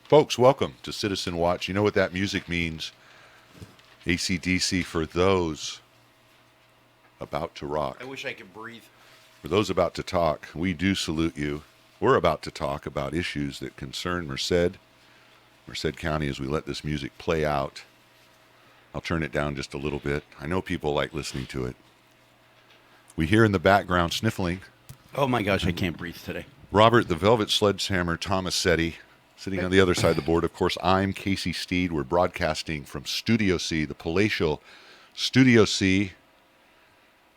Folks, welcome to Citizen Watch. You know what that music means. AC/DC for those about to rock. I wish I could breathe. For those about to talk, we do salute you. We're about to talk about issues that concern Merced County as we let this music play out. I'll turn it down just a little bit. I know people like listening to it. We hear in the background sniffling. Oh my gosh, I can't breathe today. Robert the Velvet Sledgehammer Tomasetti sitting on the other side of the board. Of course, I'm Casey Steed. We're broadcasting from Studio C, the palatial Studio C.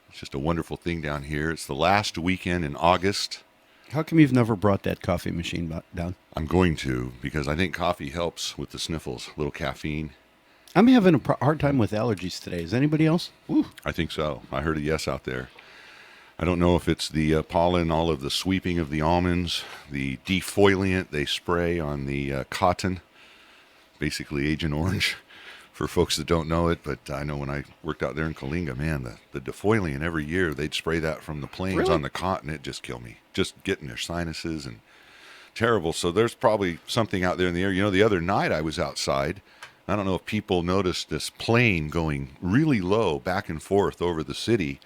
It's just a wonderful thing down here. It's the last weekend in August. How come you've never brought that coffee machine down? I'm going to, because I think coffee helps with the sniffles, a little caffeine. I'm having a hard time with allergies today. Is anybody else? Ooh. I think so. I heard a yes out there. I don't know if it's the pollen, all of the sweeping of the almonds, the defoliant they spray on the cotton, basically Agent Orange for folks that don't know it. But I know when I worked out there in Kalinga, man, the defoliant every year, they'd spray that from the planes Really? on the cotton. It just killed me. Just getting their sinuses and terrible. So there's probably something out there in the air. You know, the other night I was outside. I don't know if people noticed this plane going really low back and forth over the city.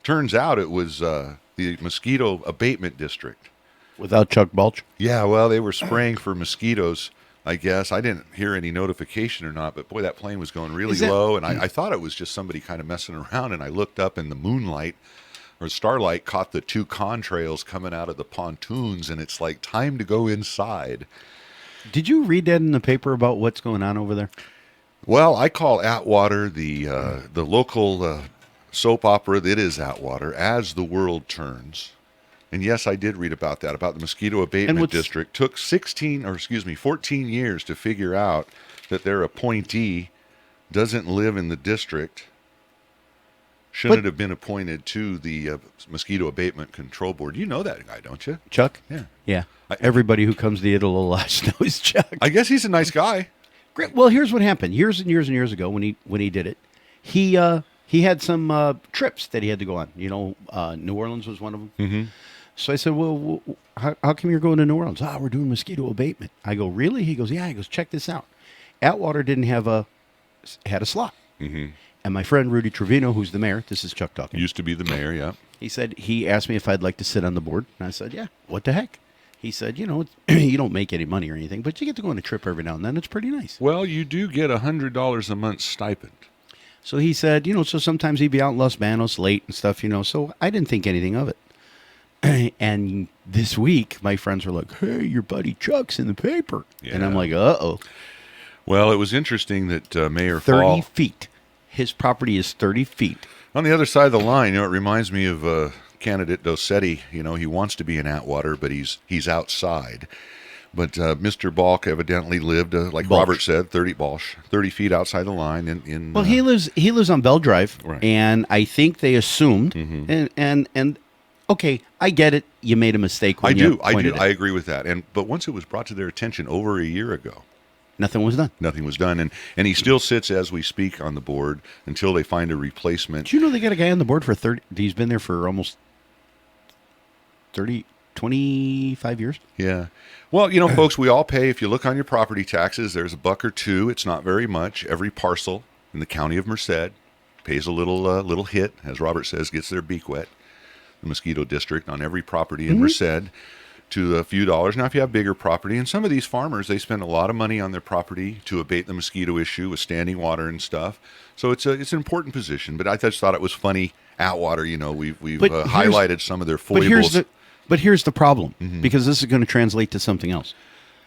Turns out it was the mosquito abatement district. Without Chuck Balch? Yeah, well, they were spraying for mosquitoes, I guess. I didn't hear any notification or not, but boy, that plane was going really low, and I thought it was just somebody kind of messing around, and I looked up in the moonlight, or starlight, caught the two contrails coming out of the pontoons, and it's like time to go inside. Did you read that in the paper about what's going on over there? Well, I call Atwater the local soap opera that is Atwater, As the World Turns. And yes, I did read about that, about the mosquito abatement district. Took 14 years to figure out that their appointee doesn't live in the district. Shouldn't have been appointed to the mosquito abatement control board. You know that guy, don't you? Chuck? Yeah. Yeah. Everybody who comes to the Italo Lodge knows Chuck. I guess he's a nice guy. Great. Well, here's what happened. Years and years and years ago when he did it, he had some trips that he had to go on. You know, New Orleans was one of them. Mm-hmm. So I said, well, how come you're going to New Orleans? We're doing mosquito abatement. I go, really? He goes, yeah. He goes, check this out. Atwater had a slot. Mm-hmm. And my friend Rudy Trevino, who's the mayor, this is Chuck talking. Used to be the mayor, yeah. He asked me if I'd like to sit on the board. And I said, yeah, what the heck? He said, you know, you don't make any money or anything, but you get to go on a trip every now and then. It's pretty nice. Well, you do get $100 a month stipend. So he said, you know, so sometimes he'd be out in Los Banos late and stuff, you know, so I didn't think anything of it. And this week, my friends were like, hey, your buddy Chuck's in the paper. Yeah. And I'm like, uh-oh. Well, it was interesting that Mayor 30 Fall... feet. His property is 30 feet. On the other side of the line, you know, it reminds me of candidate Tomasetti. You know, he wants to be in Atwater, but he's outside. But Mr. Balk evidently lived, like Balch. Robert said, 30 feet outside the line. Well, he lives on Bell Drive, right. And I think they assumed, and okay, I get it. You made a mistake when you pointed it. I agree with that. But once it was brought to their attention over a year ago, nothing was done. Nothing was done, and he still sits as we speak on the board until they find a replacement. Do you know they got a guy on the board for 30? He's been there for almost 25 years. Yeah. Well, you know, folks, we all pay. If you look on your property taxes, there's $1 or $2. It's not very much. Every parcel in the county of Merced pays a little hit, as Robert says, gets their beak wet. The mosquito district on every property in Merced to a few dollars. Now, if you have bigger property, and some of these farmers, they spend a lot of money on their property to abate the mosquito issue with standing water and stuff. So it's an important position. But I just thought it was funny. Atwater, you know, we've highlighted some of their foibles. But here's the problem, because this is going to translate to something else.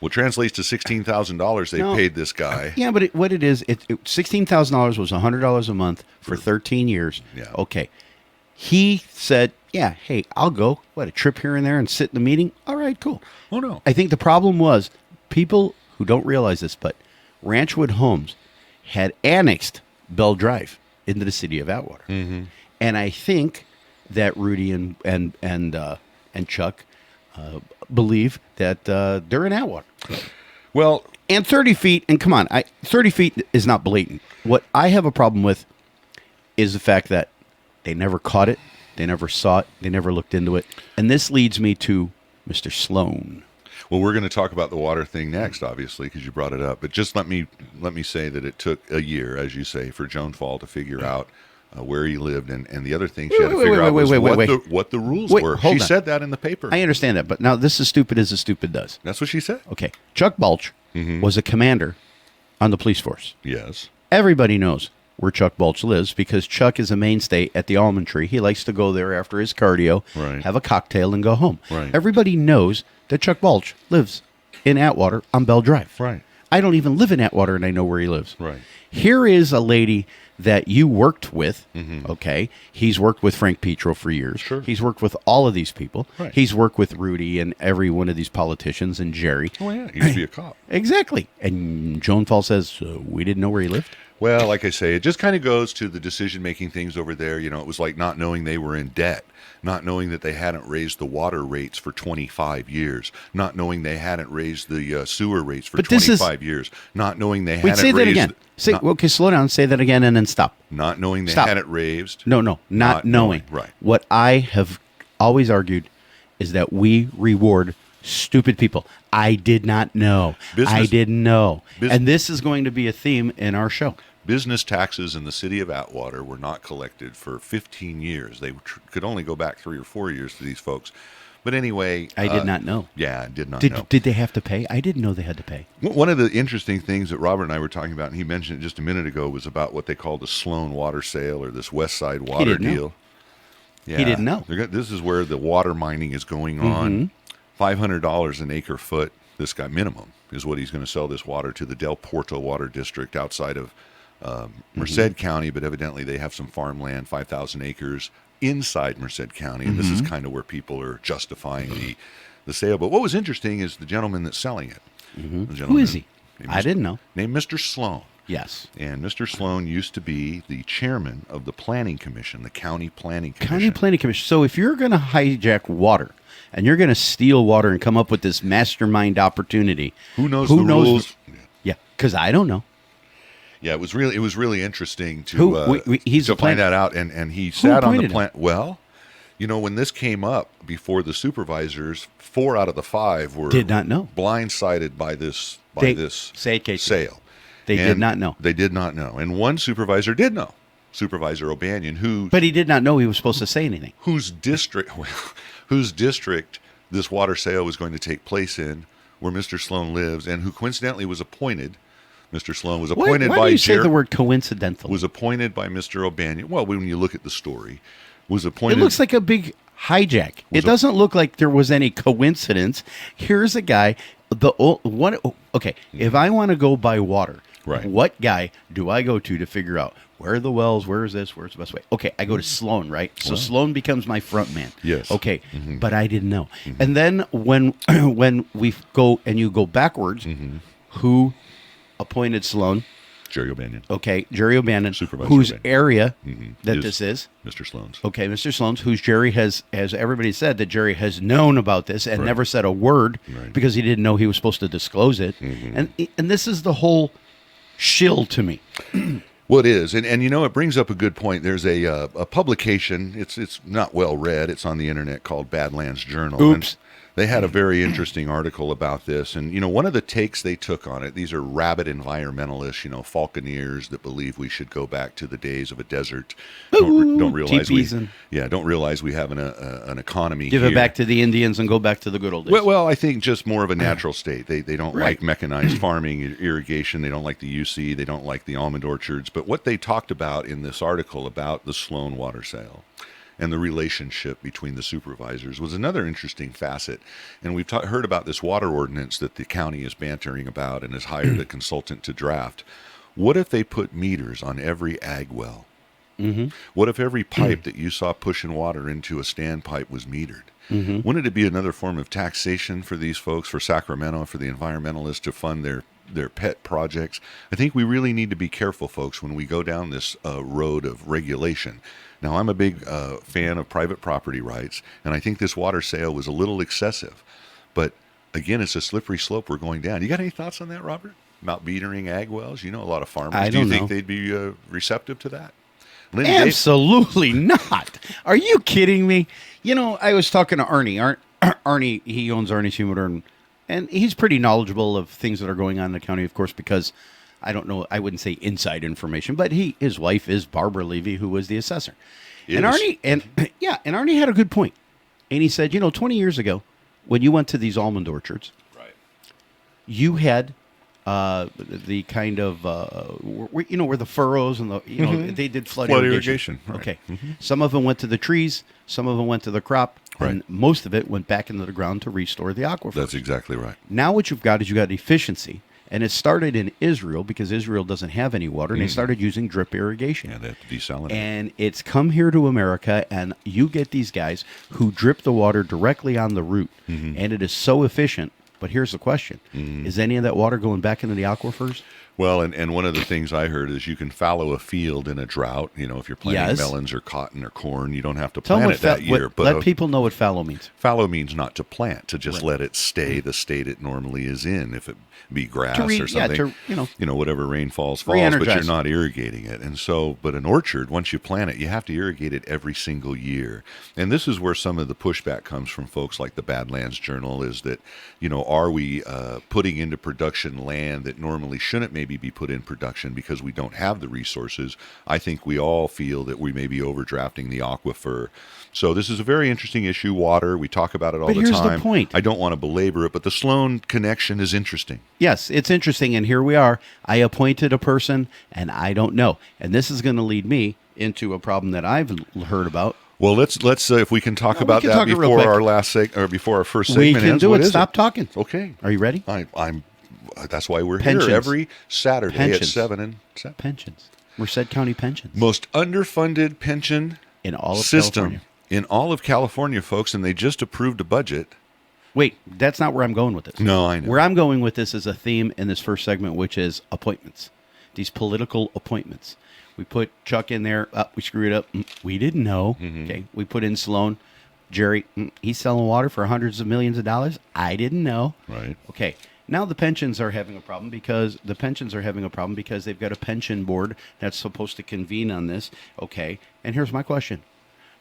Well, it translates to $16,000 they paid this guy. Yeah, but what it is, $16,000 was $100 a month for 13 years. Yeah. Okay. He said, yeah, hey, I'll go. A trip here and there and sit in the meeting? All right, cool. Oh, no. I think the problem was people who don't realize this, but Ranchwood Homes had annexed Bell Drive into the city of Atwater. Mm-hmm. And I think that Rudy and Chuck believe that they're in Atwater. Well, and 30 feet, and come on, 30 feet is not blatant. What I have a problem with is the fact that they never caught it, they never saw it, they never looked into it. And this leads me to Mr. Sloan. Well, we're going to talk about the water thing next, obviously, because you brought it up. But just let me say that it took a year, as you say, for Joan Fall to figure out where he lived, and the other thing she had to figure out was what the rules were. She said that in the paper. I understand that, but now this is stupid as a stupid does. That's what she said. Okay, Chuck Balch was a commander on the police force. Yes. Everybody knows where Chuck Balch lives because Chuck is a mainstay at the Almond Tree. He likes to go there after his cardio, have a cocktail, and go home. Right. Everybody knows that Chuck Balch lives in Atwater on Bell Drive. Right. I don't even live in Atwater, and I know where he lives. Right. Here is a lady that you worked with, okay? He's worked with Frank Petro for years. Sure. He's worked with all of these people. Right. He's worked with Rudy and every one of these politicians and Jerry. Oh, yeah. He used to be a cop. Exactly. And Joan Fall says, we didn't know where he lived? Well, like I say, it just kind of goes to the decision-making things over there. You know, it was like not knowing they were in debt, not knowing that they hadn't raised the water rates for 25 years, not knowing they hadn't raised the sewer rates for 25 years, not knowing they hadn't raised... Wait, say that again. Okay, slow down. Say that again and then stop. Not knowing they hadn't raised... No, not knowing. Right. What I have always argued is that we reward stupid people. I did not know. I didn't know. And this is going to be a theme in our show. Business taxes in the city of Atwater were not collected for 15 years. They could only go back 3 or 4 years to these folks. But anyway... I did not know. Yeah, I did not know. Did they have to pay? I didn't know they had to pay. One of the interesting things that Robert and I were talking about, and he mentioned it just a minute ago, was about what they call the Sloan water sale or this West Side water deal. Yeah, he didn't know. This is where the water mining is going on. $500 an acre foot, this guy minimum, is what he's going to sell this water to the Del Porto Water District outside of Merced County, but evidently they have some farmland, 5,000 acres inside Merced County, and this is kind of where people are justifying the sale. But what was interesting is the gentleman that's selling it. Who is he? I didn't know. Named Mr. Sloan. Yes. And Mr. Sloan used to be the chairman of the Planning Commission, the County Planning Commission. County Planning Commission. So if you're going to hijack water and you're going to steal water and come up with this mastermind opportunity, who knows the rules? Yeah, because I don't know. Yeah, it was really interesting to find that out. And he sat on the plan. Well, you know, when this came up before the supervisors, 4 out of the 5 were did not know, blindsided by this sale. They did not know. They did not know, and one supervisor did know, Supervisor O'Banion, but he did not know he was supposed to say anything. Whose district this water sale was going to take place in, where Mr. Sloan lives, and who coincidentally was appointed. Mr. Sloan was appointed by... Why do you say the word coincidental? Was appointed by Mr. O'Banion. Well, when you look at the story, was appointed... It looks like a big hijack. It doesn't look like there was any coincidence. Here's a guy... if I want to go buy water, what guy do I go to figure out where are the wells, where is this, where's the best way? Okay, I go to Sloan, right? So Sloan becomes my front man. Yes. Okay, but I didn't know. And then when we go and you go backwards, who appointed Sloan? Jerry O'Banion. Okay, Jerry O'Banion, Supervisor whose O'Banion. Area this is. Mr. Sloan's. Okay, Mr. Sloan's, whose Jerry has everybody said that Jerry has known about this and never said a word because he didn't know he was supposed to disclose it. And this is the whole shill to me. Well, it is, and you know, it brings up a good point. There's a publication. It's not well read. It's on the internet called Badlands Journal. Oops. They had a very interesting article about this, and you know, one of the takes they took on it. These are rabid environmentalists, you know, falconeers that believe we should go back to the days of a desert. Don't realize we have an economy. Give it back to the Indians and go back to the good old days. Well, I think just more of a natural state. They don't like mechanized farming, irrigation. They don't like the UC. They don't like the almond orchards. But what they talked about in this article about the Sloan water sale and the relationship between the supervisors was another interesting facet. And we've heard about this water ordinance that the county is bantering about and has hired a consultant to draft. What if they put meters on every ag well? What if every pipe that you saw pushing water into a standpipe was metered? Wouldn't it be another form of taxation for these folks, for Sacramento, for the environmentalists to fund their pet projects? I think we really need to be careful, folks, when we go down this road of regulation. Now, I'm a big fan of private property rights, and I think this water sale was a little excessive. But, again, it's a slippery slope we're going down. You got any thoughts on that, Robert? About metering ag wells? You know a lot of farmers. Do you think they'd be receptive to that? Absolutely not. Are you kidding me? You know, I was talking to Arnie. Arnie, he owns Arnie's Humidor And he's pretty knowledgeable of things that are going on in the county, of course, because I don't know, I wouldn't say inside information, but his wife is Barbara Levy, who was the assessor. And Arnie, and Arnie had a good point. And he said, 20 years ago, when you went to these almond orchards, Right. you had the kind of where the furrows and they did flood irrigation. Right. Okay, some of them went to the trees, some of them went to the crop, and most of it went back into the ground to restore the aquifer. That's exactly right. Now what you've got is efficiency, and it started in Israel because Israel doesn't have any water, and they started using drip irrigation. Yeah, they have to desalinate. And it's come here to America, and you get these guys who drip the water directly on the root, and it is so efficient. But here's the question. Is any of that water going back into the aquifers? Well, and one of the things I heard is you can fallow a field in a drought. If you're planting melons or cotton or corn, you don't have to plant it that year. But let people know what fallow means. Fallow means not to plant, to just let it stay the state it normally is in. If it be grass or something, whatever rainfalls, but you're not irrigating it. And so, but an orchard, once you plant it, you have to irrigate it every single year. And this is where some of the pushback comes from folks like the Badlands Journal is that, are we putting into production land that normally shouldn't maybe be put in production because we don't have the resources? I think we all feel that we may be overdrafting the aquifer. So this is a very interesting issue, water. We talk about it all the time. But here's the point. I don't want to belabor it, but the Sloan connection is interesting. Yes, it's interesting, and here we are. I appointed a person, and I don't know. And this is going to lead me into a problem that I've heard about. Well, let's if we can talk about that before our before our first segment ends. We can do it. Stop talking. Okay. Are you ready? I'm. That's why we're Pensions. here every Saturday at 7 and 7. Pensions. Merced County pensions. Most underfunded pension in all of system California. In all of California, folks, and they just approved a budget. Wait, that's not where I'm going with this. No, I know. Where I'm going with this is a theme in this first segment, which is appointments. These political appointments. We put Chuck in there. We screwed up. We didn't know. Okay. We put in Sloan. Jerry, he's selling water for hundreds of millions of dollars. I didn't know. Right. Okay. Now the pensions are having a problem because they've got a pension board that's supposed to convene on this. Okay. And here's my question.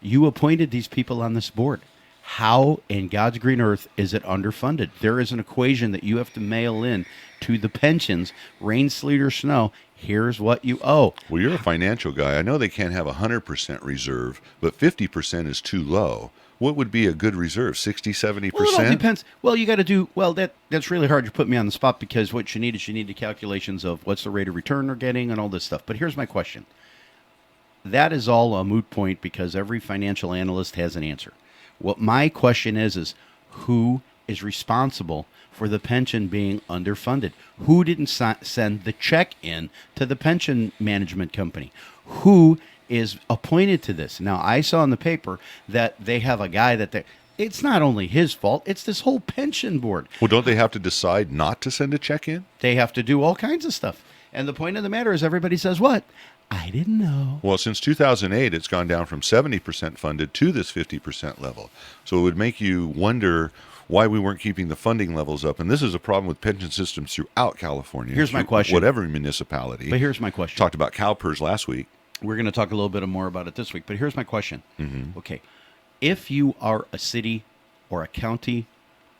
You appointed these people on this board. How in God's green earth is it underfunded? There is an equation that you have to mail in to the pensions, rain, sleet, or snow. Here's what you owe. Well, you're a financial guy. I know they can't have 100% reserve, but 50% is too low. What would be a good reserve? 60, 70%? Well, it all depends. Well, you got to do, that's really hard to put me on the spot because what you need is the calculations of what's the rate of return they're getting and all this stuff. But here's my question. That is all a moot point because every financial analyst has an answer. What my question is who is responsible for the pension being underfunded? Who didn't send the check in to the pension management company? Who is appointed to this? Now, I saw in the paper that they have a guy it's not only his fault, it's this whole pension board. Well, don't they have to decide not to send a check in? They have to do all kinds of stuff. And the point of the matter is everybody says what? I didn't know. Well, since 2008, it's gone down from 70% funded to this 50% level. So it would make you wonder why we weren't keeping the funding levels up. And this is a problem with pension systems throughout California. Here's my question. Whatever municipality. But here's my question. Talked about CalPERS last week. We're going to talk a little bit more about it this week. But here's my question. Mm-hmm. Okay. If you are a city or a county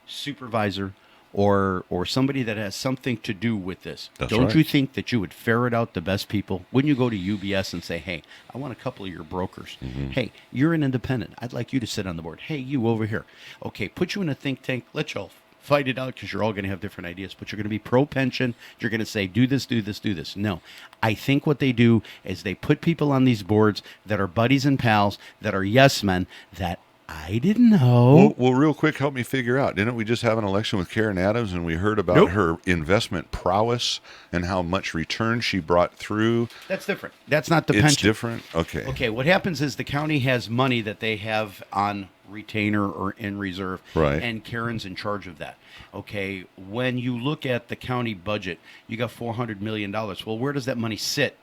supervisor or somebody that has something to do with this, don't you think that you would ferret out the best people? Wouldn't you go to UBS and say, hey, I want a couple of your brokers. Mm-hmm. Hey, you're an independent. I'd like you to sit on the board. Hey, you over here. Okay, put you in a think tank. Let y'all fight it out because you're all going to have different ideas, but you're going to be pro-pension. You're going to say, do this, do this, do this. No. I think what they do is they put people on these boards that are buddies and pals, that are yes men, that I didn't know. Well, real quick, help me figure out. Didn't we just have an election with Karen Adams and we heard about her investment prowess and how much return she brought through? That's different. That's not the pension. It's different? Okay. Okay, what happens is the county has money that they have on retainer or in reserve, right, and Karen's in charge of that. Okay, when you look at the county budget, you got $400 million. Well, where does that money sit?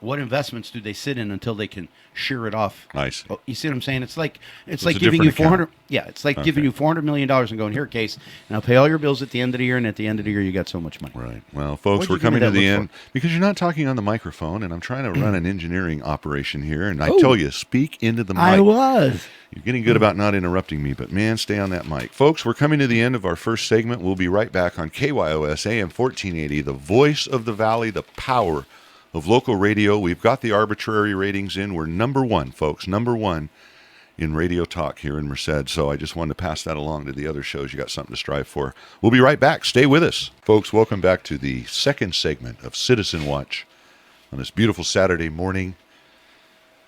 what investments do they sit in until they can shear it off? Nice. Oh, you see what I'm saying? It's like It's like a giving you different 400. account. Yeah, it's like giving you $400 and going, here, Case, and I'll pay all your bills at the end of the year, and at the end of the year you got so much money. Right. Well, folks, What'd we're you give me coming to that the look end because you're not talking on the microphone, and I'm trying to run an engineering operation here. And I Oh. tell you, speak into the mic. I was. You're getting good about not interrupting me, but man, stay on that mic. Folks, we're coming to the end of our first segment. We'll be right back on KYOS AM 1480, the voice of the valley, the power of local radio. We've got the arbitrary ratings in. We're number one, folks, number one in radio talk here in Merced. So I just wanted to pass that along to the other shows. You got something to strive for. We'll be right back. Stay with us. Folks, welcome back to the second segment of Citizen Watch on this beautiful Saturday morning.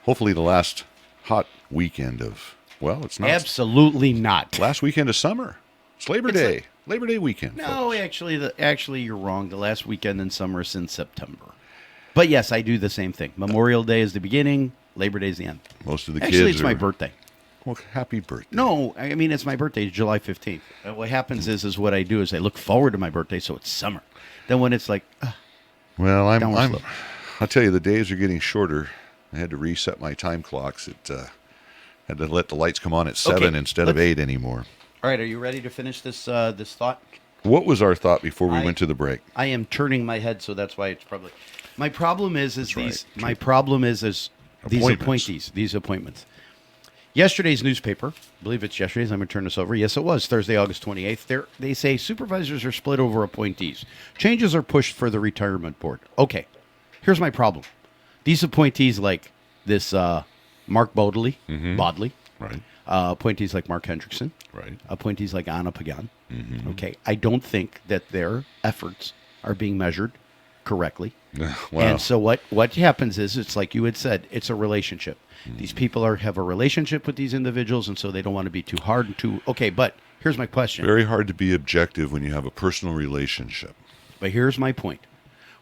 Hopefully the last hot weekend of, well, it's not. Absolutely not. Last weekend of summer. It's Labor Day. Labor Day weekend. No, folks. actually, you're wrong. The last weekend in summer is in September. But yes, I do the same thing. Memorial Day is the beginning. Labor Day is the end. Most of the Actually, kids it's my are- birthday. Well, happy birthday. No, I mean, it's my birthday, it's July 15th. And what happens is what I do is I look forward to my birthday, so it's summer. Then when it's like, Well, Downward slope. I'll tell you, the days are getting shorter. I had to reset my time clocks. It had to let the lights come on at 7 instead of let's- 8 anymore. all right, are you ready to finish this this thought? What was our thought before we I- went to the break? I am turning my head, so that's why it's probably. My problem is That's these. right. My problem is these Appointments. appointees. These appointments. Yesterday's newspaper, I believe it's yesterday's. I'm going to turn this over. Yes, it was Thursday, August 28th. They say supervisors are split over appointees. Changes are pushed for the retirement board. Okay, here's my problem. These appointees, like this Mark Bodley, Bodley, Right. appointees like Mark Hendrickson, Right. appointees like Anna Pagan. Okay, I don't think that their efforts are being measured correctly. Wow. And so what happens is, it's like you had said, it's a relationship. These people have a relationship with these individuals, and so they don't want to be too hard and too. Okay, but here's my question. Very hard to be objective when you have a personal relationship. But here's my point.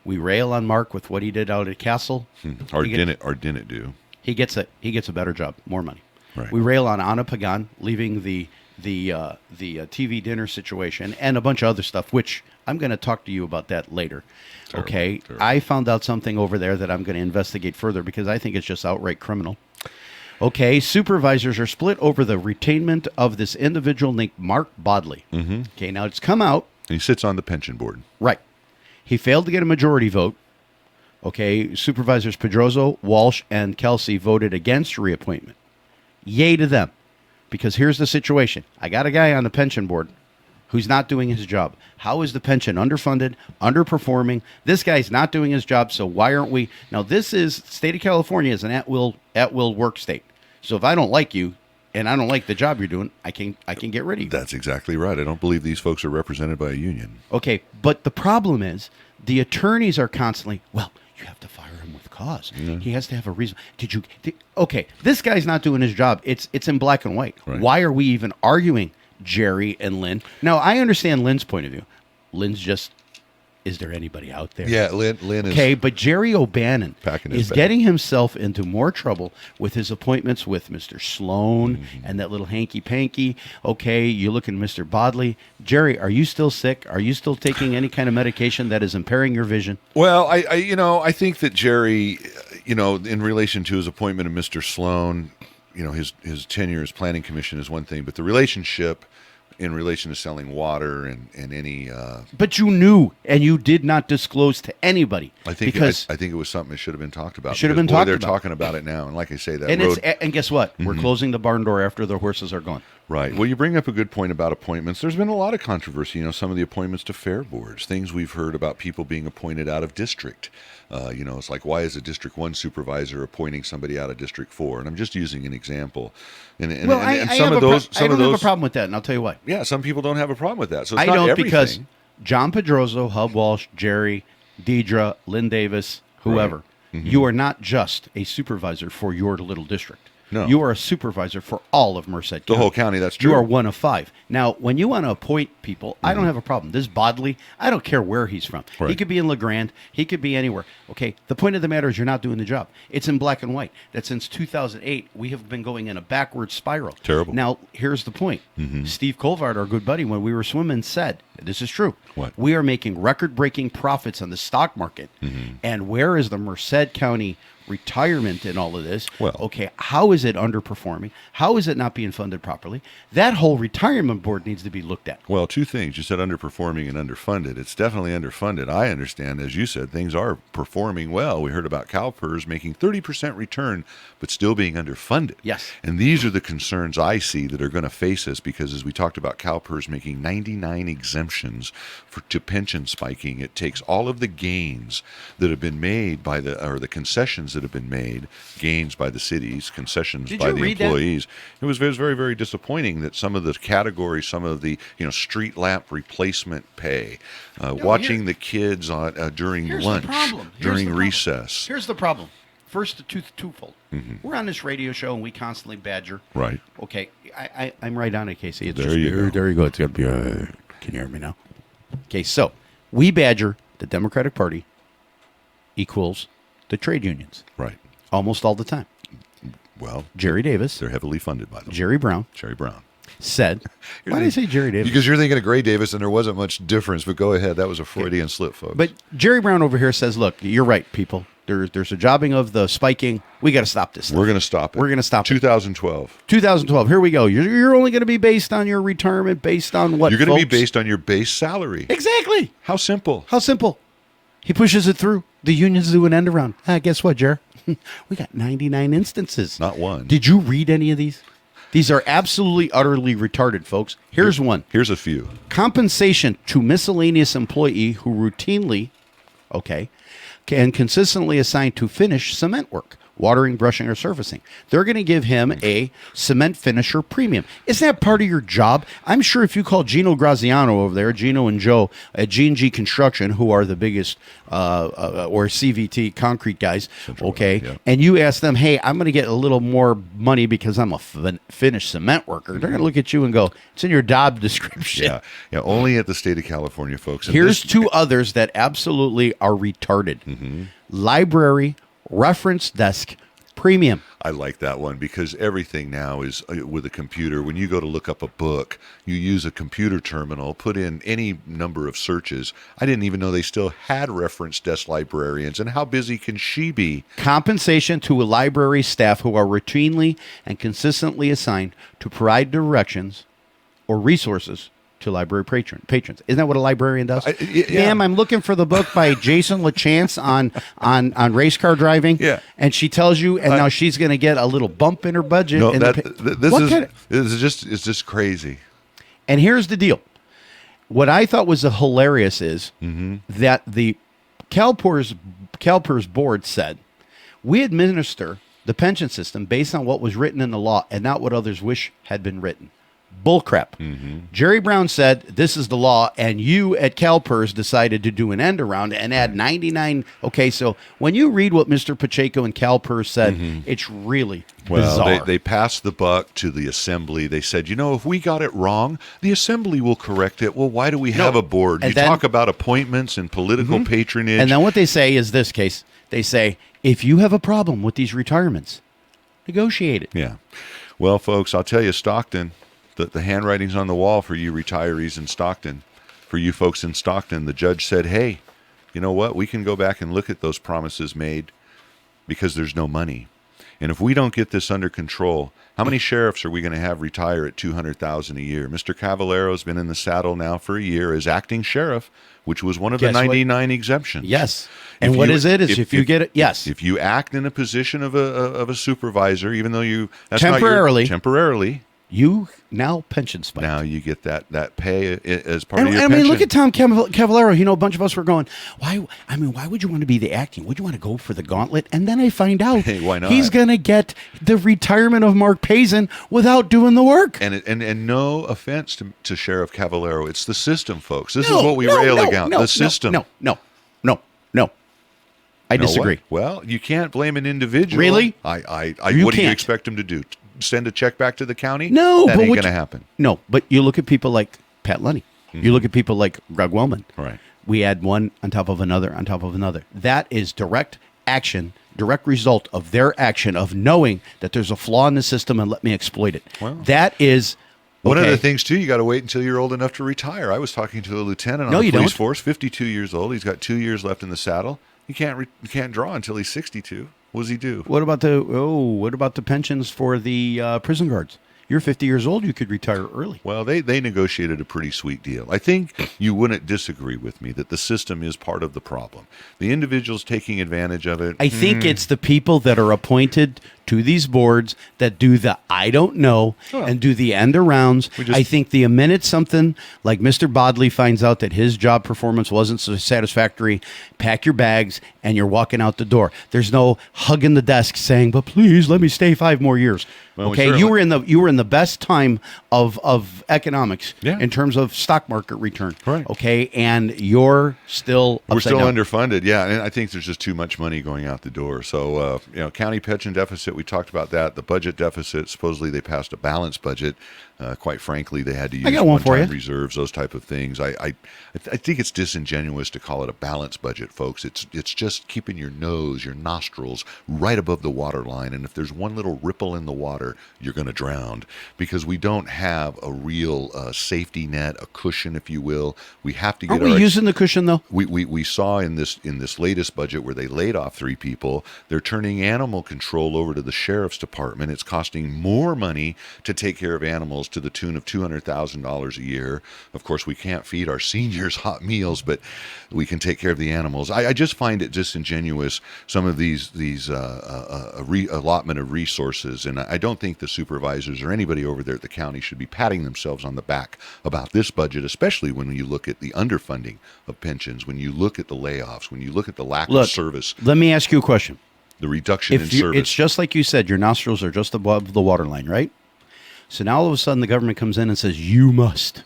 We rail on Mark with what he did out at Castle. Or He didn't do. He gets a better job, more money. Right. We rail on Anna Pagan leaving the TV dinner situation and a bunch of other stuff, which I'm going to talk to you about that later. Terrible, Okay, terrible. I found out something over there that I'm going to investigate further because I think it's just outright criminal. Okay, supervisors are split over the retainment of this individual named Mark Bodley. Mm-hmm. Okay, now it's come out. And he sits on the pension board. Right. He failed to get a majority vote. Okay, Supervisors Pedroso, Walsh, and Kelsey voted against reappointment. Yay to them. Because here's the situation. I got a guy on the pension board who's not doing his job. How is the pension underfunded, underperforming? This guy's not doing his job, so why aren't we? Now, this is, state of California is an at-will work state. So if I don't like you and I don't like the job you're doing, I can get rid of you. That's exactly right. I don't believe these folks are represented by a union. Okay, but the problem is the attorneys are constantly, well, you have to fire him with cause. He has to have a reason. Okay, this guy's not doing his job. It's in black and white. Right. Why are we even arguing, Jerry and Lynn? Now, I understand Lynn's point of view. Lynn's just, is there anybody out there? Yeah, Lynn is. Okay, but Jerry O'Bannon Packing his is bag. getting himself into more trouble with his appointments with Mr. Sloan and that little hanky-panky. Okay, you look at Mr. Bodley. Jerry, are you still sick? Are you still taking any kind of medication that is impairing your vision? Well, I think that Jerry, in relation to his appointment of Mr. Sloan, his tenure as planning commission is one thing, but the relationship in relation to selling water and any, But you knew, and you did not disclose to anybody. I think because I think it was something that should have been talked about. Should have because, been talked they're about. talking about it now, and like I say, that and road. and guess what? We're closing the barn door after the horses are gone. Right. Well, you bring up a good point about appointments. There's been a lot of controversy, some of the appointments to fair boards, things we've heard about people being appointed out of district. It's like, why is a District 1 supervisor appointing somebody out of District 4? And I'm just using an example. And some of those, I don't have a problem with that, and I'll tell you why. yeah, some people don't have a problem with that. So it's I not don't, everything. because John Pedroso, Hub Walsh, Jerry, Deidre, Lynn Davis, whoever, you are not just a supervisor for your little district. No. You are a supervisor for all of Merced County. The whole county, that's true. You are one of 5. Now, when you want to appoint people, I don't have a problem. This Bodley, I don't care where he's from. Right. He could be in LeGrand. He could be anywhere. Okay, the point of the matter is you're not doing the job. It's in black and white. That since 2008, we have been going in a backward spiral. Terrible. Now, here's the point. Steve Colvard, our good buddy, when we were swimming, said, This is true. What? We are making record-breaking profits on the stock market. And where is the Merced County retirement in all of this? Well- okay, how is it underperforming? How is it not being funded properly? That whole retirement board needs to be looked at. Well, two things. You said underperforming and underfunded. It's definitely underfunded. I understand, as you said, things are performing well. We heard about CalPERS making 30% return, but still being underfunded. Yes. And these are the concerns I see that are going to face us because, as we talked about, CalPERS making 99 exemptions to pension spiking. It takes all of the gains that have been made by the concessions that have been made, gains by the cities, concessions Did by you the read that? employees. It was very, very disappointing that some of the categories, some of the street lamp replacement pay, watching the kids during Here's the lunch, problem. Here's during the problem. recess. Here's the problem. First, twofold. We're on this radio show and we constantly badger. Right. Okay, I'm right on it, Casey. It's There just, you go. There you go. It's going to be. Can you hear me now? Okay, so we badger the Democratic Party equals the trade unions Right. almost all the time. Well, Jerry Davis, they're heavily funded by them. Jerry Brown Jerry Brown. said. Why did I say Jerry Davis? Because you're thinking of Gray Davis, and there wasn't much difference. But go ahead. That was a Freudian slip, folks. But Jerry Brown over here says, "Look, you're right, people. There's a jobbing of the spiking. We got to stop this. Stuff. we're going to stop it. We're going to stop it. 2012. 2012. Here we go. You're only going to be based on your retirement, based on what You're going to be folks- based on your base salary. Exactly. How simple. How simple. He pushes it through. The unions do an end around. Guess what, Jer? We got 99 instances. Not one. Did you read any of these? These are absolutely, utterly retarded, folks. Here's one. Here's a few. Compensation to miscellaneous employee who routinely, can consistently assign to finish cement work, watering, brushing, or surfacing. They're going to give him a cement finisher premium. Isn't that part of your job? I'm sure if you call Gino Graziano over there, Gino and Joe at G&G Construction, who are the biggest or CVT concrete guys, yeah. and you ask them, hey, I'm going to get a little more money because I'm a finished cement worker. They're going to look at you and go, it's in your job description. Yeah. Only at the state of California, folks. And Here's this- two others that absolutely are retarded. Library reference desk premium. I like that one because everything now is with a computer. When you go to look up a book, you use a computer terminal, put in any number of searches. I didn't even know they still had reference desk librarians. And how busy can she be? Compensation to a library staff who are routinely and consistently assigned to provide directions or resources to library patrons. Isn't that what a librarian does? Yeah. Ma'am, I'm looking for the book by Jason LaChance on race car driving. Yeah. And she tells you, and now she's going to get a little bump in her budget. No, and this is just crazy. And here's the deal. What I thought was hilarious is that the CalPERS board said, we administer the pension system based on what was written in the law and not what others wish had been written. Bullcrap. Jerry Brown said, this is the law, and you at CalPERS decided to do an end around and add 99. Okay, so when you read what Mr. Pacheco and CalPERS said, it's really bizarre. Well, they passed the buck to the assembly. They said, if we got it wrong, the assembly will correct it. Well, why do we have a board? And You then- talk about appointments and political patronage. And then what they say is this, Case. They say, if you have a problem with these retirements, negotiate it. Yeah. Well, folks, I'll tell you, Stockton, the handwriting's on the wall for you retirees in Stockton. For you folks in Stockton, the judge said, hey, you know what? We can go back and look at those promises made because there's no money. And if we don't get this under control, how many sheriffs are we going to have retire at $200,000 a year? Mr. Cavallero's been in the saddle now for a year as acting sheriff, which was one of the Guess what? 99 exemptions. Yes. And what is it? Is if you get it, yes. If you act in a position of a supervisor, even though that's temporarily, you now pension spike. now you get that pay as part of And your I pension. mean, look at Tom Cavallaro. A bunch of us were going, why would you want to be the acting? Would you want to go for the gauntlet? And then I find out Hey, why not? he's going to get the retirement of Mark Pazin without doing the work. And no offense to Sheriff Cavallaro, it's the system, folks. This is what we rail against. The system. No. I disagree. What? Well, you can't blame an individual. Really? What do can't. you expect him to do? Send a check back to the county? No, that but ain't what going to you- happen. No, but you look at people like Pat Lunny. You look at people like Greg Wellman. Right. We add one on top of another on top of another. That is direct action, direct result of their action of knowing that there's a flaw in the system and let me exploit it. Well- that is One of Okay. the things, too, you got to wait until you're old enough to retire. I was talking to a lieutenant No, on the you police don't. force, 52 years old. He's got 2 years left in the saddle. You can't draw until he's 62. What does he do? What about the pensions for the prison guards? You're 50 years old. You could retire early. Well, they negotiated a pretty sweet deal. I think you wouldn't disagree with me that the system is part of the problem. The individuals taking advantage of it. I think it's the people that are appointed to these boards that do the I don't know and do the end arounds. I think the minute something like Mr. Bodley finds out that his job performance wasn't so satisfactory, pack your bags and you're walking out the door. There's no hugging the desk saying, "But please let me stay 5 more years." Well, Okay, you were in the best time of economics in terms of stock market return. Right. Okay, and you're still We're upside still down. underfunded, yeah, and I think there's just too much money going out the door. So, county pension deficit, we talked about that. The budget deficit, supposedly they passed a balanced budget. Quite frankly, they had to use got one for one-time you. reserves, those type of things. I think it's disingenuous to call it a balanced budget, folks. It's just keeping your nose, your nostrils right above the water line, and if there's one little ripple in the water, you're going to drown because we don't have a real safety net, a cushion, if you will. We have to get. Aren't we using the cushion though? We saw in this latest budget where they laid off 3 people. They're turning animal control over to the sheriff's department. It's costing more money to take care of animals to the tune of $200,000 a year. Of course, we can't feed our seniors hot meals, but we can take care of the animals. I just find it disingenuous, some of these allotment of resources, and I don't think the supervisors or anybody over there at the county should be patting themselves on the back about this budget, especially when you look at the underfunding of pensions, when you look at the layoffs, when you look at the lack of service, Let me ask you a question. the reduction in service. It's just like you said, your nostrils are just above the waterline, right? So now all of a sudden the government comes in and says, you must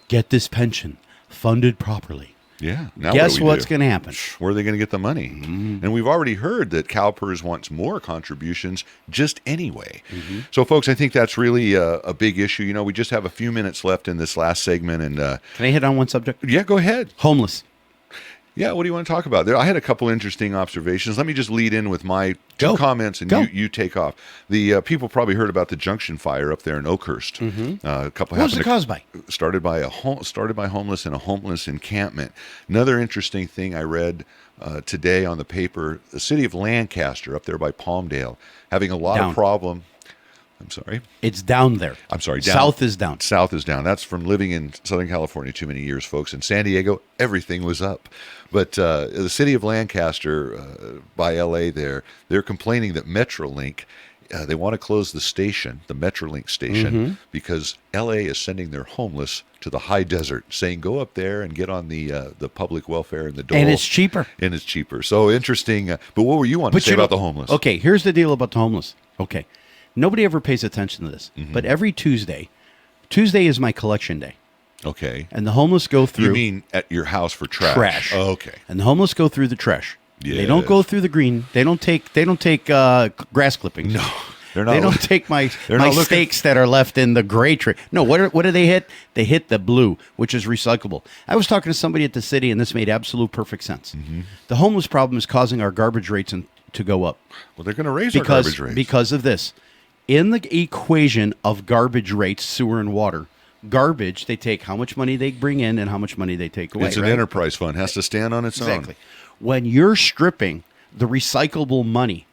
get this pension funded properly. Yeah. Now Guess what what's going to happen? Where are they going to get the money? And we've already heard that CalPERS wants more contributions just anyway. So, folks, I think that's really a big issue. We just have a few minutes left in this last segment. And Can I hit on one subject? yeah, go ahead. Homeless. Yeah, what do you want to talk about there? I had a couple interesting observations. Let me just lead in with my Go. two comments, and Go. you take off. The people probably heard about the junction fire up there in Oakhurst. A couple What was happened it to- caused by? started by homeless in a homeless encampment. Another interesting thing I read today on the paper: the city of Lancaster up there by Palmdale having a lot Down. of problem. I'm sorry. It's down there. I'm sorry. Down. South is down. South is down. That's from living in Southern California too many years, folks. In San Diego, everything was up. But the city of Lancaster by L.A. they're complaining that Metrolink, they want to close the station, the Metrolink station, because L.A. is sending their homeless to the high desert, saying go up there and get on the public welfare and the dole. And it's cheaper. And it's cheaper. So interesting. But what were you wanting to say about the homeless? Okay, here's the deal about the homeless. Okay. Nobody ever pays attention to this. But every Tuesday is my collection day. Okay. And the homeless go through. You mean at your house for trash? Trash. Oh, okay. And the homeless go through the trash. They don't Yes. go through the green. They don't take grass clippings. No, they're not. They don't take my They're my not looking- steaks that are left in the gray tray. No, what do they hit? They hit the blue, which is recyclable. I was talking to somebody at the city, and this made absolute perfect sense. The homeless problem is causing our garbage rates to go up Well, they're going to raise our garbage rates. because of this. In the equation of garbage rates, sewer and water, garbage, they take how much money they bring in and how much money they take away. It's an right? enterprise fund. Has to stand on its Exactly. own. When you're stripping the recyclable money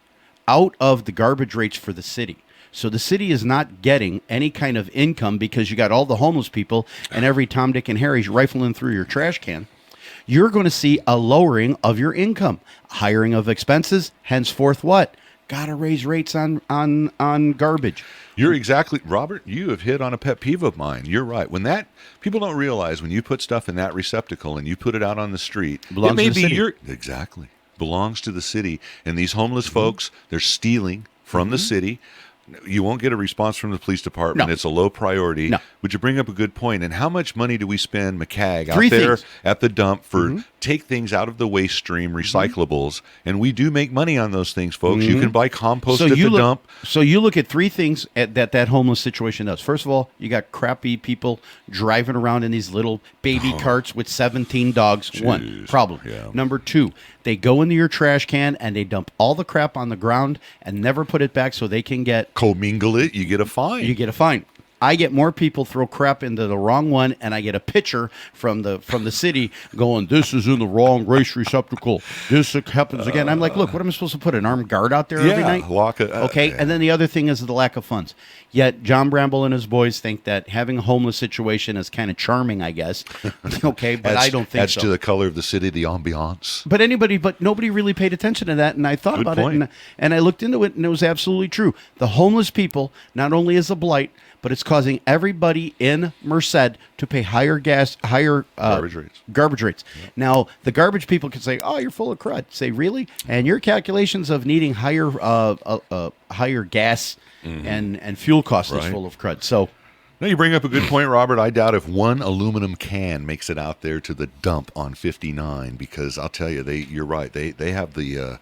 out of the garbage rates for the city, so the city is not getting any kind of income because you got all the homeless people and every Tom, Dick, and Harry's rifling through your trash can, you're going to see a lowering of your income, hiring of expenses, henceforth what? Got to raise rates on garbage. You're exactly, Robert, you have hit on a pet peeve of mine. You're right. People don't realize when you put stuff in that receptacle and you put it out on the street, Belongs it may to the be city. exactly, belongs to the city. And these homeless folks, they're stealing from the city. You won't get a response from the police department. No. It's a low priority. No. Would you bring up a good point? And how much money do we spend, McCag, out Three there things. at the dump for take things out of the waste stream, recyclables? And we do make money on those things, folks. You can buy compost at the dump. So you look at three things that homeless situation does. First of all, you got crappy people driving around in these little baby carts with 17 dogs. One Jeez. problem. Yeah. Number two, they go into your trash can and they dump all the crap on the ground and never put it back so they can get Commingle it, you get a fine. you get a fine. I get more people throw crap into the wrong one, and I get a picture from the city going, "This is in the wrong race receptacle. This happens again." I'm like, "Look, what am I supposed to put an armed guard out there every night?" Lock it. Okay, and then the other thing is the lack of funds. Yet John Bramble and his boys think that having a homeless situation is kind of charming, I guess. Okay, but I don't think adds so. to the color of the city, the ambiance. But nobody really paid attention to that, and I thought Good about point. it, and I looked into it, and it was absolutely true. The homeless people not only is a blight, but it's causing everybody in Merced to pay higher Garbage rates. Garbage rates. Yep. Now, the garbage people can say, "Oh, you're full of crud." Say, "Really?" And your calculations of needing higher gas and fuel costs is full of crud. So. No, you bring up a good point, Robert. I doubt if one aluminum can makes it out there to the dump on 59, because I'll tell you, you're right. They have the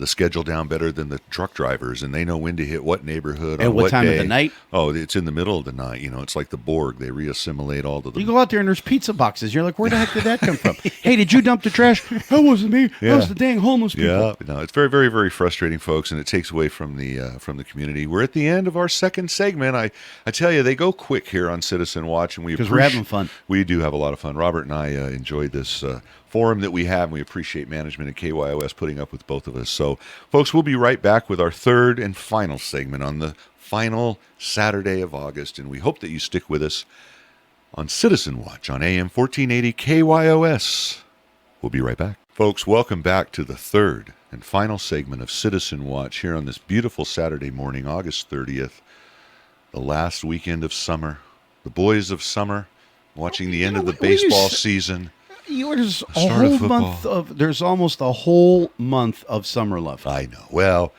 schedule down better than the truck drivers, and they know when to hit what neighborhood and on what time day. of the night. Oh, it's in the middle of the night. It's like the Borg. They reassimilate all of the. You go out there and there's pizza boxes. You're like, where the heck did that come from? Hey, did you dump the trash? That wasn't me. That was the dang homeless people. Yeah, no, it's very, very, very frustrating, folks, and it takes away from the community. We're at the end of our second segment. I tell you, they go quick here on Citizen Watch, and because we're having fun. We do have a lot of fun. Robert and I enjoyed this forum that we have, and we appreciate management at KYOS putting up with both of us. So, folks, we'll be right back with our third and final segment on the final Saturday of August, and we hope that you stick with us on Citizen Watch on AM 1480 KYOS. We'll be right back. Folks, welcome back to the third and final segment of Citizen Watch here on this beautiful Saturday morning, August 30th, the last weekend of summer, the boys of summer, watching the end of the baseball season. There's a whole month there's almost a whole month of summer left. I know. Well,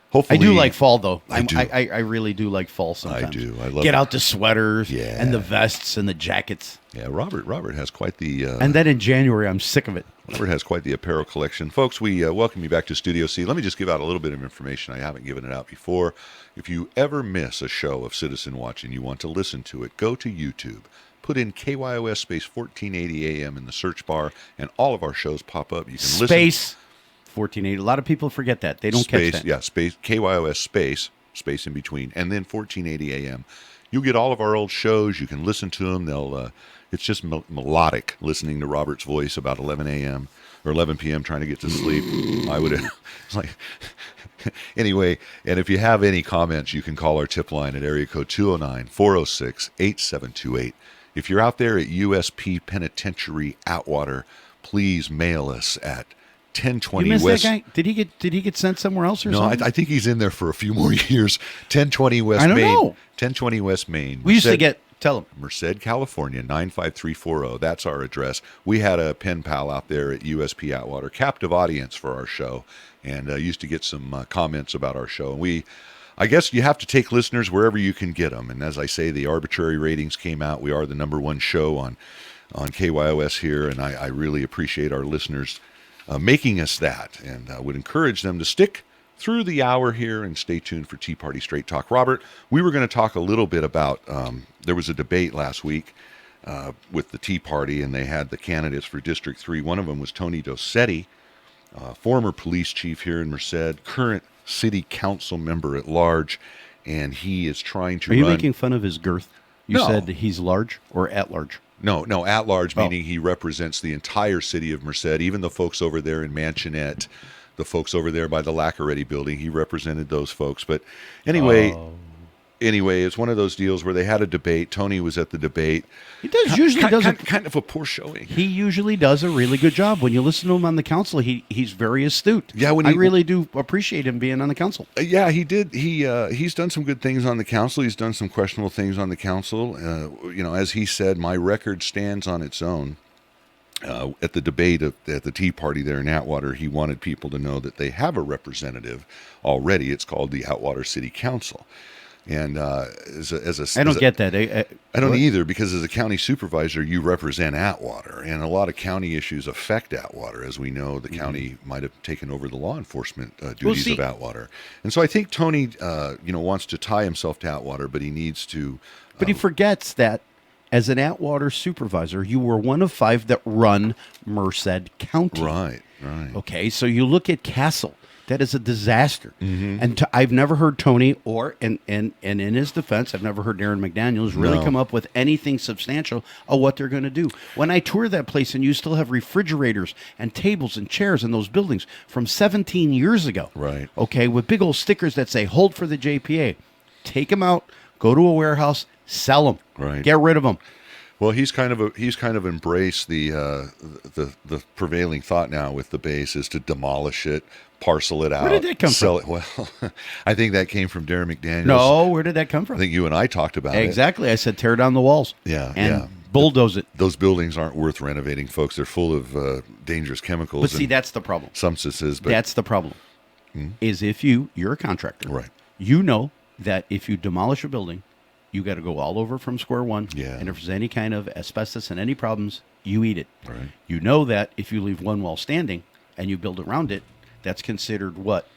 hopefully. I do like fall, though. I really do like fall sometimes. I do. I love Get it. out the sweaters and the vests and the jackets. Yeah, Robert has quite the... and then in January, I'm sick of it. Robert has quite the apparel collection. Folks, we welcome you back to Studio C. Let me just give out a little bit of information. I haven't given it out before. If you ever miss a show of Citizen Watch and you want to listen to it, go to YouTube. Put in KYOS space 1480 AM in the search bar, and all of our shows pop up. You can listen. Space 1480. A lot of people forget that. They don't catch that. Yeah, space KYOS space in between, and then 1480 AM. You'll get all of our old shows. You can listen to them. It's just melodic listening to Robert's voice about 11 a.m. or 11 p.m. trying to get to sleep. It's like anyway. And if you have any comments, you can call our tip line at area code 209-406-8728. If you're out there at USP Penitentiary Atwater, please mail us at 1020 you missed West. That guy? Did he get sent somewhere else or something? No, I think he's in there for a few more years. 1020 West I don't Main. know. 1020 West Main. We used to get. Tell him. Merced, California, 95340. That's our address. We had a pen pal out there at USP Atwater, captive audience for our show, and used to get some comments about our show. And I guess you have to take listeners wherever you can get them. And as I say, the arbitrary ratings came out. We are the number one show on KYOS here, and I really appreciate our listeners making us that. And I would encourage them to stick through the hour here and stay tuned for Tea Party Straight Talk. Robert, we were going to talk a little bit about, there was a debate last week with the Tea Party, and they had the candidates for District 3. One of them was Tony Tomasetti, former police chief here in Merced, current city council member at large, and he is trying to Are you making fun of his girth? You No. said he's large or at large? No, at large, meaning he represents the entire city of Merced, even the folks over there in Mansionette, the folks over there by the Lackaretti building. He represented those folks. But anyway, it's one of those deals where they had a debate. Tony was at the debate. He does kind of a poor showing. He usually does a really good job. When you listen to him on the council, he's very astute. Yeah, I really do appreciate him being on the council. Yeah, he did. He's done some good things on the council. He's done some questionable things on the council. As he said, my record stands on its own. At the debate at the Tea Party there in Atwater, he wanted people to know that they have a representative already. It's called the Atwater City Council. And I don't get that. I don't either, because as a county supervisor, you represent Atwater, and a lot of county issues affect Atwater. As we know, the county might have taken over the law enforcement duties of Atwater. And so I think Tony, wants to tie himself to Atwater, but he needs to. But he forgets that as an Atwater supervisor, you were one of 5 that run Merced County. Right. Right. Okay, so you look at Castle. That is a disaster. And I've never heard Tony and in his defense, I've never heard Darren McDaniels really No. come up with anything substantial of what they're going to do. When I tour that place and you still have refrigerators and tables and chairs in those buildings from 17 years ago. Right. Okay, with big old stickers that say hold for the JPA. Take them out, go to a warehouse, sell them. Right. Get rid of them. Well, he's kind of embraced the prevailing thought now with the base is to demolish it, parcel it out, Where did that come sell it. Well, I think that came from Darren McDaniels. No, where did that come I from? think you and I talked about it. Exactly. I said tear down the walls. Yeah, And yeah. bulldoze it. Those buildings aren't worth renovating, folks. They're full of dangerous chemicals But see, and that's the problem. substances. But That's the problem. Is if you're a contractor, Right. you know that if you demolish a building, you got to go all over from square one. Yeah. And if there's any kind of asbestos and any problems, you eat it. Right. You know that if you leave one wall standing and you build around it, that's considered what?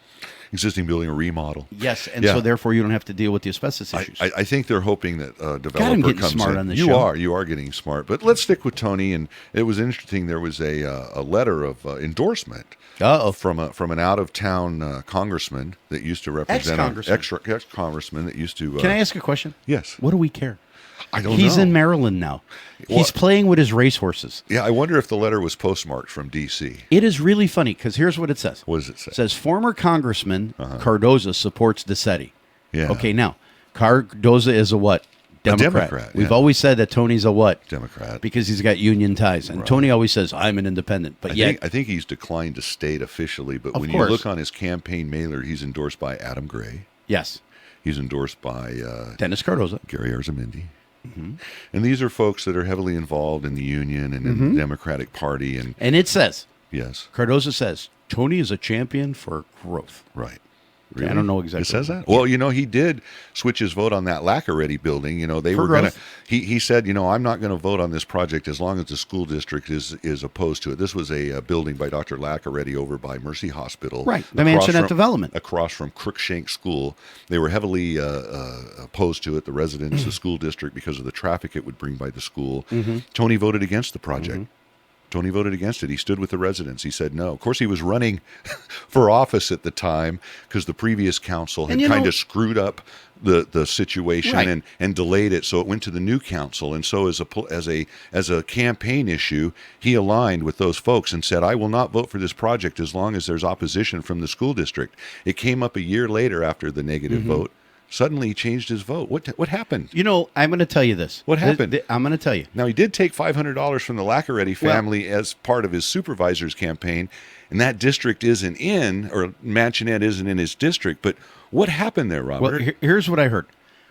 existing building a remodel. Yes, and Yeah. so therefore you don't have to deal with the asbestos issues. I think they're hoping that a I'm developer getting comes smart in. on this you show. You are getting smart. But let's stick with Tony. And it was interesting. There was a letter of endorsement Uh-oh. from an out of town congressman that used to represent ex-congressman that used to. Can I ask a question? Yes. What do we care? I don't He's know. in Maryland now. Well- He's playing with his racehorses. Yeah, I wonder if the letter was postmarked from D.C. It is really funny because here's what it says. What does it say? It says former Congressman Cardoza supports Desetti. Yeah. Okay, now Cardoza is a what? Democrat, We've yeah. always said that Tony's a what? Democrat. Because he's got union ties. And Tony always says, I'm an independent. But yet, I think he's declined to state officially, but Of when course. you look on his campaign mailer, he's endorsed by Adam Gray. yes, He's endorsed by Dennis Cardoza. Gary Arzamendi. And these are folks that are heavily involved in the union and in the Democratic Party. And And it says, yes, Cardoza says, Tony is a champion for growth. right. Okay, I don't know exactly It says what- that. Well, he did switch his vote on that Lackaretti building. They For were going to. growth. He said, I'm not going to vote on this project as long as the school district is opposed to it. This was a building by Dr. Lackaretti over by Merced Hospital, Right, the across Mansionette from- development. across from Crookshank School. They were heavily opposed to it. The residents, the school district, because of the traffic it would bring by the school. Tony voted against the project. Tony voted against it. He stood with the residents. He said no. Of course, he was running for office at the time because the previous council had And you kind know- of screwed up the situation Right. and delayed it. So it went to the new council. And so as a campaign issue, he aligned with those folks and said, I will not vote for this project as long as there's opposition from the school district. It came up a year later after the negative vote. Suddenly he changed his vote. What happened? I'm going to tell you this. What happened? I'm going to tell you. Now, he did take $500 from the Lackaretti family as part of his supervisor's campaign, and that district isn't in, or Mansionette isn't in his district. But what happened there, Robert? Well, here's what I heard.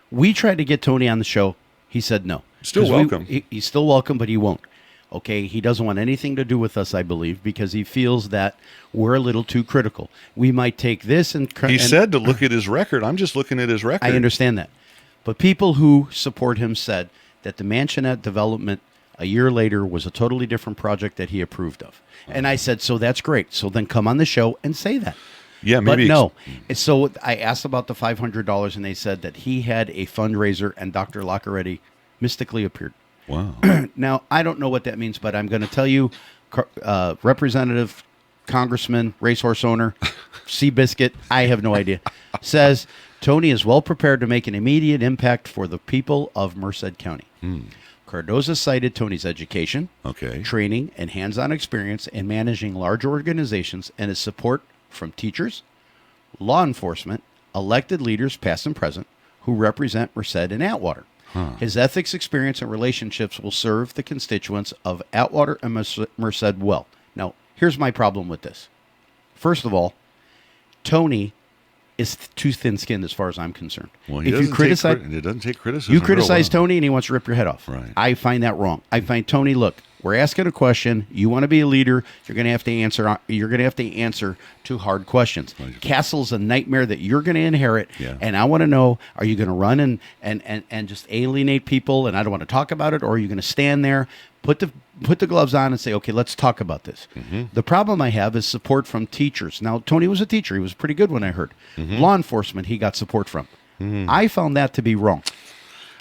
We tried to get Tony on the show. He said no. Still 'Cause welcome. He's still welcome, but he won't. Okay, he doesn't want anything to do with us, I believe, because he feels that we're a little too critical. We might take this and He said to look at his record. I'm just looking at his record. I understand that. But people who support him said that the Mansionette development a year later was a totally different project that he approved of. And I said, so that's great. So then come on the show and say that. Yeah, But maybe. no. And so I asked about the $500, and they said that he had a fundraiser, and Dr. Lackaretti mystically appeared. Wow. Now, I don't know what that means, but I'm going to tell you, Representative, Congressman, racehorse owner, Seabiscuit, I have no idea, says Tony is well prepared to make an immediate impact for the people of Merced County. Cardoza cited Tony's education, Okay. training, and hands-on experience in managing large organizations and his support from teachers, law enforcement, elected leaders past and present who represent Merced and Atwater. His ethics, experience, and relationships will serve the constituents of Atwater and Merced well. Now, here's my problem with this. First of all, Tony is too thin-skinned as far as I'm concerned. Well, he If doesn't you criticize, it doesn't take criticism. you real criticize well. Tony and he wants to rip your head off. Right. I find that wrong. I find Tony, look, we're asking a question. You want to be a leader. You're going to have to answer. You're going to have to answer to hard questions. Castle's a nightmare that you're going to inherit. Yeah. And I want to know: are you going to run and just alienate people? And I don't want to talk about it, or are you going to stand there, put the gloves on, and say, okay, let's talk about this? The problem I have is support from teachers. Now, Tony was a teacher. He was pretty good when I heard. Law enforcement, he got support from. I found that to be wrong.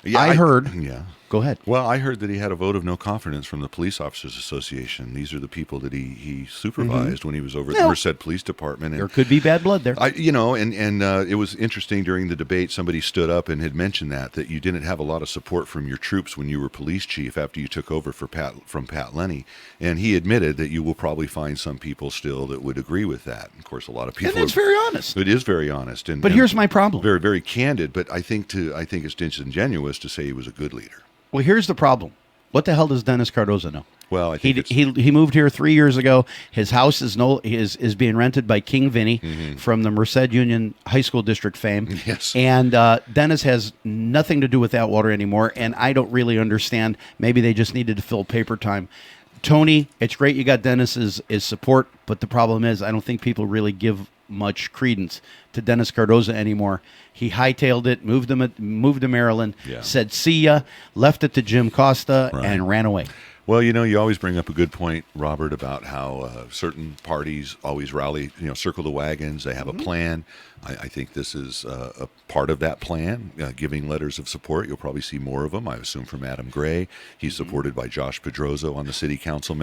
Yeah, I heard Yeah. Go ahead. Well, I heard that he had a vote of no confidence from the Police Officers Association. These are the people that he supervised when he was over at the Well, Merced Police Department. And There could be bad blood there. it was interesting during the debate. Somebody stood up and had mentioned that you didn't have a lot of support from your troops when you were police chief after you took over from Pat Lenny, and he admitted that you will probably find some people still that would agree with that. Of course, a lot of people. And that's very honest. It is very honest, But here's my problem. Very, very candid. But I think it's disingenuous to say he was a good leader. Well, here's the problem. What the hell does Dennis Cardozo know? Well, I think he moved here 3 years ago. His house is being rented by King Vinny from the Merced Union High School District fame. Yes. And Dennis has nothing to do with Atwater anymore, and I don't really understand. Maybe they just needed to fill paper time. Tony, it's great you got Dennis's support, but the problem is I don't think people really give much credence to Dennis Cardozo anymore. He hightailed it, moved to Maryland, said see ya, left it to Jim Costa, and ran away. Well, you always bring up a good point, Robert, about how certain parties always rally, circle the wagons. They have a plan. I think this is a part of that plan, giving letters of support. You'll probably see more of them, I assume, from Adam Gray. He's supported by Josh Pedroza on the city council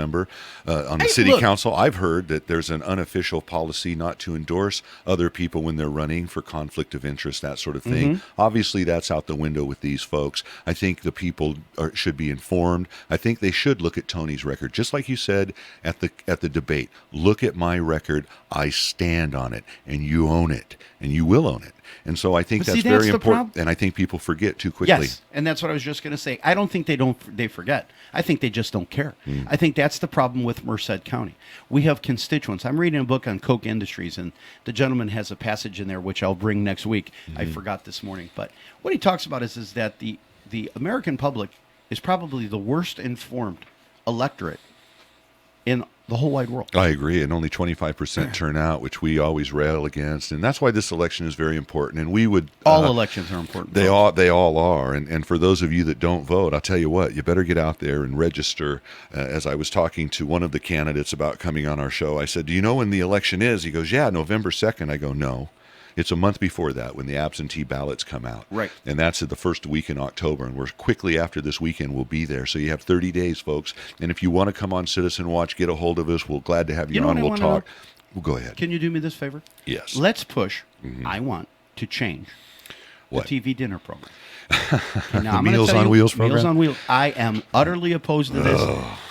council. I've heard that there's an unofficial policy not to endorse other people when they're running for conflict of interest, that sort of thing. Obviously, that's out the window with these folks. I think the people should be informed. I think they should look at Tony's record, just like you said at the debate. Look at my record. I stand on it, and you own it. And you will own it. And so I think that's very important. And I think people forget too quickly. Yes, and that's what I was just going to say. I don't think they forget. I think they just don't care. I think that's the problem with Merced County. We have constituents. I'm reading a book on Koch Industries, and the gentleman has a passage in there which I'll bring next week. I forgot this morning. But what he talks about is that the American public is probably the worst informed electorate in the whole wide world. I agree, and only 25% turnout, which we always rail against, and that's why this election is very important. And we would all elections are important. They all are. And for those of you that don't vote, I'll tell you what, you better get out there and register. As I was talking to one of the candidates about coming on our show, I said, "Do you know when the election is?" He goes, "Yeah, November 2nd." I go, "No. It's a month before that when the absentee ballots come out." Right. And that's the first week in October. And we're quickly after this weekend, we'll be there. So you have 30 days, folks. And if you want to come on Citizen Watch, get a hold of us. We're glad to have you on. We'll talk. Well, go ahead. Can you do me this favor? Yes. Let's push. I want to change the TV dinner program. Okay, now, the Meals on Wheels program? Meals on Wheels. I am utterly opposed to this.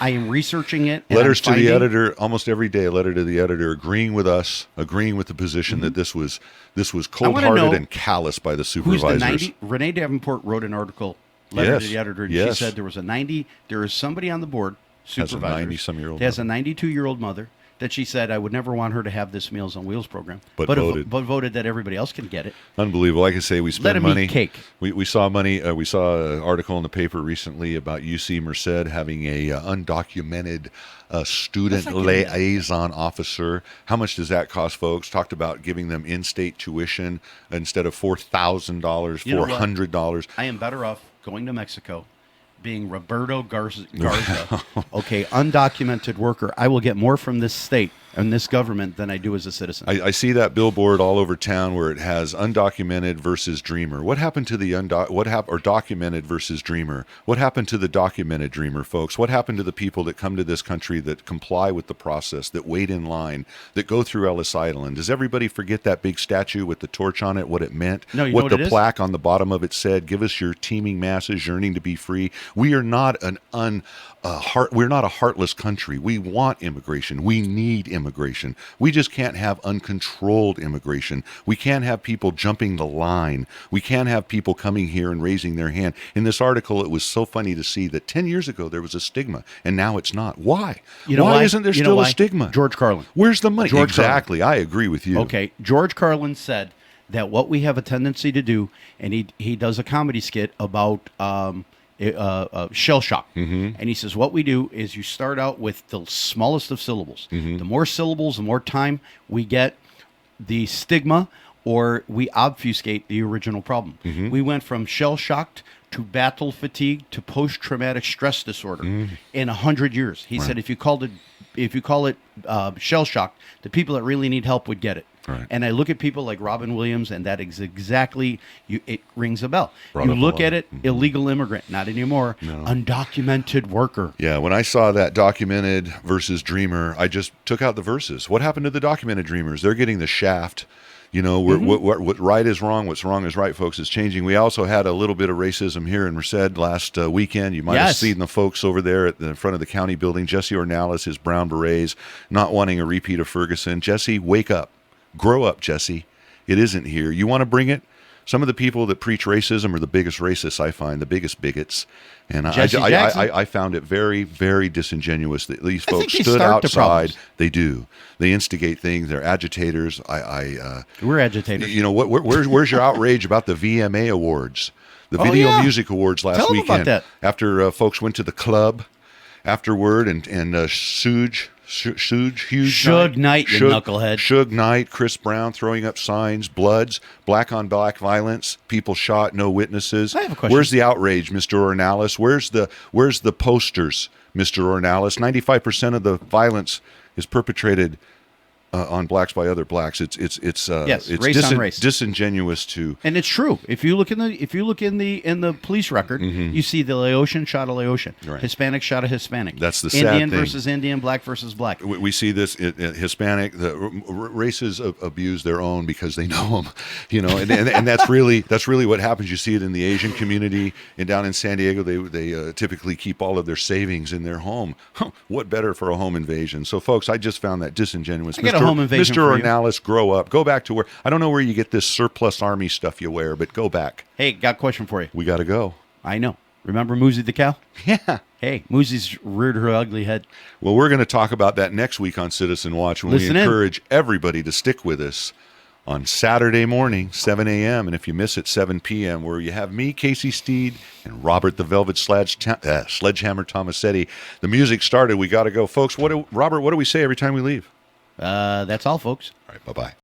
I am researching it. Letters to the editor almost every day. A letter to the editor agreeing with us, agreeing with the position that this was cold-hearted and callous by the supervisors. Renee Davenport wrote an article, letter to the editor, and she said there is somebody on the board, supervisor, has a 90-some-year-old has a 92-year-old mother, that she said I would never want her to have this Meals on Wheels program, but voted that everybody else can get it. Unbelievable. Like I say, we spend money. Eat cake. We saw money. We saw an article in the paper recently about UC Merced having a undocumented student liaison officer. How much does that cost, folks? Talked about giving them in-state tuition instead of $4,000, $400. I am better off going to Mexico, being Roberto Garza, okay, undocumented worker. I will get more from this state and this government than I do as a citizen. I see that billboard all over town where it has undocumented versus dreamer. What happened to the documented versus dreamer? What happened to the documented dreamer, folks? What happened to the people that come to this country that comply with the process, that wait in line, that go through Ellis Island? Does everybody forget that big statue with the torch on it, what it meant? No, what the plaque on the bottom of it said? Give us your teeming masses yearning to be free. We are not we're not a heartless country. We want immigration. We need immigration. We just can't have uncontrolled immigration. We can't have people jumping the line. We can't have people coming here and raising their hand. In this article, it was so funny to see that 10 years ago there was a stigma, and now it's not. Why? Why isn't there still a stigma? George Carlin. Where's the money? Exactly. I agree with you. Okay. George Carlin said that what we have a tendency to do, and he does a comedy skit about shell shock. And he says what we do is you start out with the smallest of syllables. The more syllables, the more time we get the stigma, or we obfuscate the original problem. We went from shell shocked to battle fatigue to post-traumatic stress disorder in 100 years. He said if you call it shell shock, the people that really need help would get it. Right. And I look at people like Robin Williams, and that is exactly, it rings a bell. Brought You up a look lot. at it, illegal immigrant, not anymore, undocumented worker. Yeah, when I saw that documented versus dreamer, I just took out the verses. What happened to the documented dreamers? They're getting the shaft. You know, what right is wrong, what's wrong is right, folks, is changing. We also had a little bit of racism here in Merced last weekend. You might have seen the folks over there at the front of the county building. Jesse Ornalis, his brown berets, not wanting a repeat of Ferguson. Jesse, wake up. Grow up, Jesse. It isn't here. You want to bring it? Some of the people that preach racism are the biggest racists, I find, the biggest bigots. And I found it very, very disingenuous that these folks stood outside. They do. They instigate things. They're agitators. We're agitators. You know, where's your outrage about the VMA Awards, the Video Music Awards last weekend? Tell them about that. After folks went to the club afterward and Suge Knight, you knucklehead. Suge Knight, Chris Brown throwing up signs, Bloods, black on black violence, people shot, no witnesses. I have a question. Where's the outrage, Mr. Ornalis? Where's the posters, Mr. Ornalis? 95% of the violence is perpetrated on blacks by other blacks. It's race on race. Disingenuous to, and it's true. If you look in the police record, you see the Laotian shot a Laotian, right. Hispanic shot a Hispanic. That's the sad Indian thing. Versus Indian, black versus black. We see this Hispanic. The races abuse their own because they know them, you know, and that's really what happens. You see it in the Asian community, and down in San Diego, they typically keep all of their savings in their home. What better for a home invasion? So, folks, I just found that disingenuous. Home invasion Mr. Ornalis, grow up. Go back to where, I don't know where you get this surplus army stuff you wear, but go back. Hey, got a question for you. We got to go. I know. Remember Moosey the cow? Yeah. Hey, Moosey's reared her ugly head. Well, we're going to talk about that next week on Citizen Watch when we encourage everybody to stick with us on Saturday morning, 7 a.m., and if you miss it, 7 p.m., where you have me, Casey Steed, and Robert the Velvet Sledgehammer Tomasetti. The music started. We got to go. Folks, Robert, what do we say every time we leave? That's all, folks. All right, bye-bye.